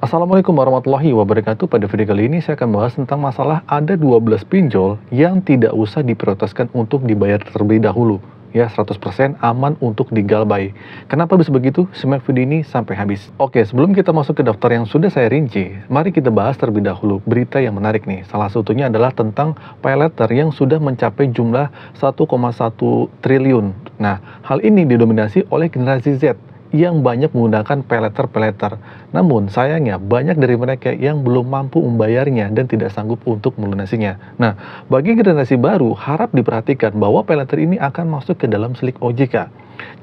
Assalamualaikum warahmatullahi wabarakatuh. Pada video kali ini saya akan bahas tentang masalah ada 12 pinjol yang tidak usah diprioritaskan untuk dibayar terlebih dahulu. Ya, 100% aman untuk digalbay. Kenapa bisa begitu? Simak video ini sampai habis. Oke, sebelum kita masuk ke daftar yang sudah saya rinci, mari kita bahas terlebih dahulu berita yang menarik nih. Salah satunya adalah tentang paylater yang sudah mencapai jumlah 1,1 triliun. Nah, hal ini didominasi oleh generasi Z yang banyak menggunakan paylater. Namun sayangnya banyak dari mereka yang belum mampu membayarnya dan tidak sanggup untuk melunasinya. Nah, bagi generasi baru harap diperhatikan bahwa paylater ini akan masuk ke dalam slik OJK.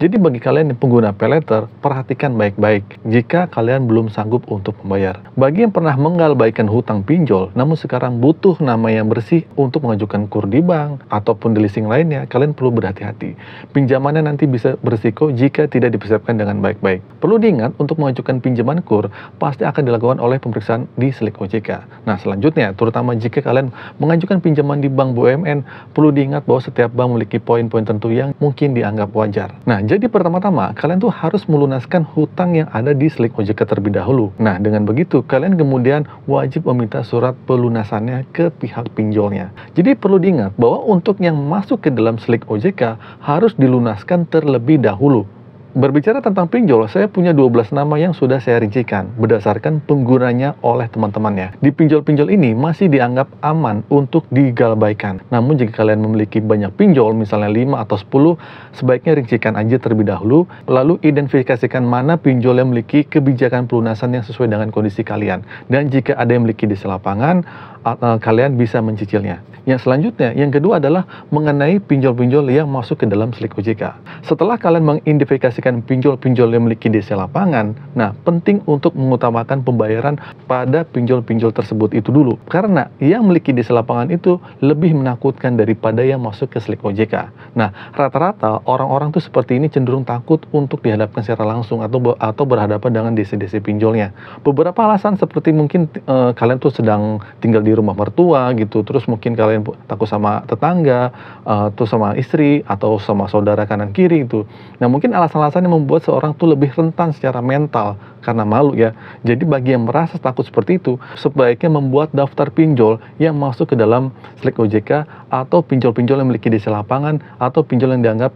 Jadi bagi kalian yang pengguna paylater, perhatikan baik-baik jika kalian belum sanggup untuk membayar. Bagi yang pernah menggalbaikan hutang pinjol, namun sekarang butuh nama yang bersih untuk mengajukan kur di bank ataupun di leasing lainnya, kalian perlu berhati-hati. Pinjamannya nanti bisa berisiko jika tidak dipersiapkan dengan baik-baik. Perlu diingat untuk mengajukan pinjaman kur, pasti akan dilakukan oleh pemeriksaan di slik OJK. Nah, selanjutnya, terutama jika kalian mengajukan pinjaman di bank BUMN, perlu diingat bahwa setiap bank memiliki poin-poin tertentu yang mungkin dianggap wajar. Nah, jadi pertama-tama kalian tuh harus melunaskan hutang yang ada di slik OJK terlebih dahulu. Nah, dengan begitu kalian kemudian wajib meminta surat pelunasannya ke pihak pinjolnya. Jadi perlu diingat bahwa untuk yang masuk ke dalam slik OJK harus dilunaskan terlebih dahulu. Berbicara tentang pinjol, saya punya 12 nama yang sudah saya rincikan berdasarkan penggunanya oleh teman-temannya. Di pinjol-pinjol ini masih dianggap aman untuk digalbaikan. Namun jika kalian memiliki banyak pinjol, misalnya 5 atau 10, sebaiknya rincikan aja terlebih dahulu, lalu identifikasikan mana pinjol yang memiliki kebijakan pelunasan yang sesuai dengan kondisi kalian. Dan jika ada yang memiliki di lapangan, kalian bisa mencicilnya. Yang selanjutnya, yang kedua adalah mengenai pinjol-pinjol yang masuk ke dalam slik OJK. Setelah kalian mengidentifikasikan pinjol-pinjol yang memiliki DC lapangan, nah penting untuk mengutamakan pembayaran pada pinjol-pinjol tersebut itu dulu. Karena yang memiliki DC lapangan itu lebih menakutkan daripada yang masuk ke slik OJK. Nah, rata-rata orang-orang tuh seperti ini cenderung takut untuk dihadapkan secara langsung atau berhadapan dengan DC-DC pinjolnya. Beberapa alasan seperti mungkin kalian tuh sedang tinggal di rumah mertua gitu, terus mungkin kalian takut sama tetangga, terus sama istri atau sama saudara kanan kiri itu. Nah, mungkin alasan-alasan yang membuat seorang tuh lebih rentan secara mental karena malu ya. Jadi bagi yang merasa takut seperti itu, sebaiknya membuat daftar pinjol yang masuk ke dalam slik OJK atau pinjol-pinjol yang memiliki DC lapangan atau pinjol yang dianggap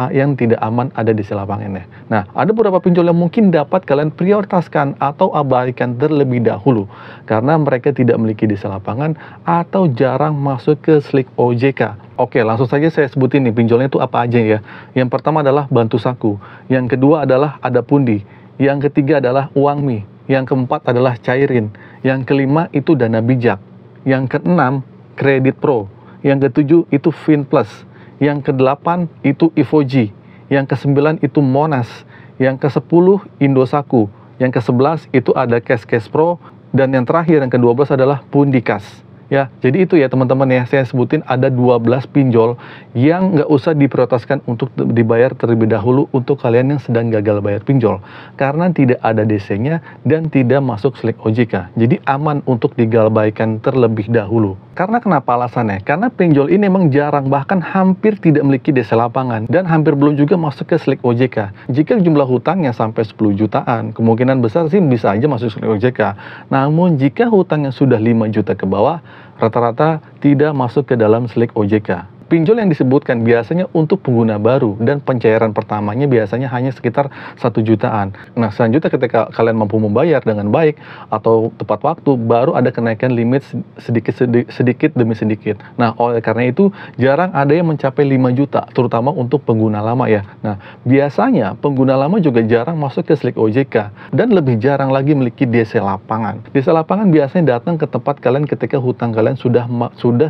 yang tidak aman ada di lapangannya. Nah, ada beberapa pinjol yang mungkin dapat kalian prioritaskan atau abaikan terlebih dahulu karena mereka tidak memiliki di lapangan atau jarang masuk ke slik OJK. Oke, langsung saja saya sebutin nih pinjolnya itu apa aja ya. Yang pertama adalah Bantu Saku, yang kedua adalah Ada Pundi, yang ketiga adalah Uangmi, yang keempat adalah Cairin, yang kelima itu Dana Bijak, yang keenam Kredit Pro, yang ketujuh itu Finplus, yang ke-8 itu Ivoji, yang ke-9 itu Monas, yang ke-10 Indosaku, yang ke-11 itu ada Cash Pro, dan yang terakhir yang ke-12 adalah Pundikas. Ya, jadi itu ya teman-teman ya, saya sebutin ada 12 pinjol yang nggak usah diprioritaskan untuk dibayar terlebih dahulu untuk kalian yang sedang gagal bayar pinjol. Karena tidak ada DC-nya dan tidak masuk slik OJK. Jadi aman untuk digalbaikan terlebih dahulu. Karena kenapa alasannya? Karena pinjol ini memang jarang, bahkan hampir tidak memiliki DC lapangan dan hampir belum juga masuk ke slik OJK. Jika jumlah hutangnya sampai 10 jutaan, kemungkinan besar sih bisa aja masuk slik OJK. Namun jika hutangnya sudah 5 juta ke bawah, rata-rata tidak masuk ke dalam slik OJK. Pinjol yang disebutkan biasanya untuk pengguna baru dan pencairan pertamanya biasanya hanya sekitar 1 jutaan. Nah, selanjutnya ketika kalian mampu membayar dengan baik atau tepat waktu, baru ada kenaikan limit sedikit demi sedikit. Nah, oleh karena itu jarang ada yang mencapai 5 juta, terutama untuk pengguna lama ya. Nah, biasanya pengguna lama juga jarang masuk ke slik OJK dan lebih jarang lagi memiliki DC lapangan. DC lapangan biasanya datang ke tempat kalian ketika hutang kalian sudah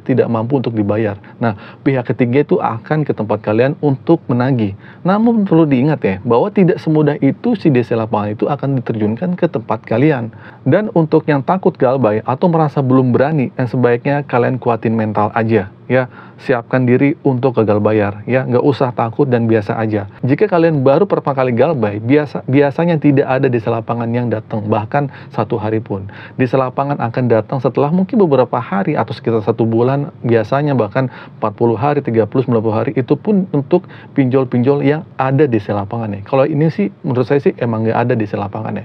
tidak mampu untuk dibayar. Nah, pihak ketiga itu akan ke tempat kalian untuk menagih. Namun perlu diingat ya, bahwa tidak semudah itu si DC lapangan itu akan diterjunkan ke tempat kalian. Dan untuk yang takut galbay atau merasa belum berani, yang sebaiknya kalian kuatin mental aja. ya siapkan diri untuk gagal bayar, ya nggak usah takut dan biasa aja. Jika kalian baru pertama kali galbay, biasanya tidak ada desa lapangan yang datang, bahkan 1 hari pun. Desa lapangan akan datang setelah mungkin beberapa hari atau sekitar 1 bulan, biasanya bahkan 40 hari, 30, 90 hari, itu pun untuk pinjol-pinjol yang ada di desa lapangannya. Kalau ini sih, menurut saya sih emang nggak ada di desa lapangannya.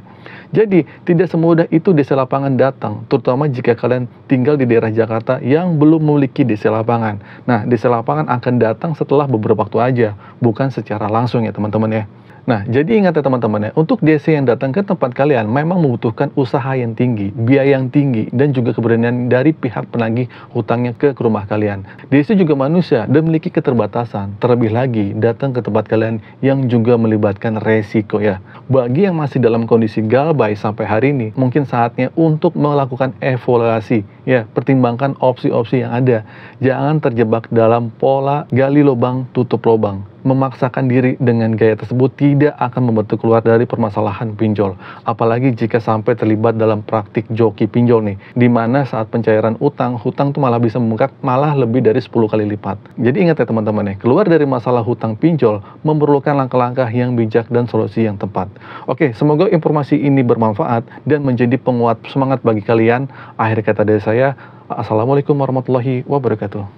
Jadi, tidak semudah itu desa lapangan datang, terutama jika kalian tinggal di daerah Jakarta yang belum memiliki desa lapangan. Nah, desa lapangan akan datang setelah beberapa waktu aja, bukan secara langsung ya teman-teman ya. Nah, jadi ingat ya teman-teman ya, untuk DC yang datang ke tempat kalian memang membutuhkan usaha yang tinggi, biaya yang tinggi, dan juga keberanian dari pihak penagih hutangnya ke rumah kalian. DC juga manusia dan memiliki keterbatasan, terlebih lagi datang ke tempat kalian yang juga melibatkan resiko ya. Bagi yang masih dalam kondisi galbay sampai hari ini, mungkin saatnya untuk melakukan evaluasi, ya, pertimbangkan opsi-opsi yang ada. Jangan terjebak dalam pola gali lubang, tutup lubang. Memaksakan diri dengan gaya tersebut tidak akan membantu keluar dari permasalahan pinjol. Apalagi jika sampai terlibat dalam praktik joki pinjol nih, di mana saat pencairan hutang tuh malah bisa membengkak malah lebih dari 10 kali lipat. Jadi ingat ya teman-teman ya, keluar dari masalah hutang pinjol memerlukan langkah-langkah yang bijak dan solusi yang tepat. Oke, semoga informasi ini bermanfaat dan menjadi penguat semangat bagi kalian. Akhir kata dari saya, Assalamualaikum warahmatullahi wabarakatuh.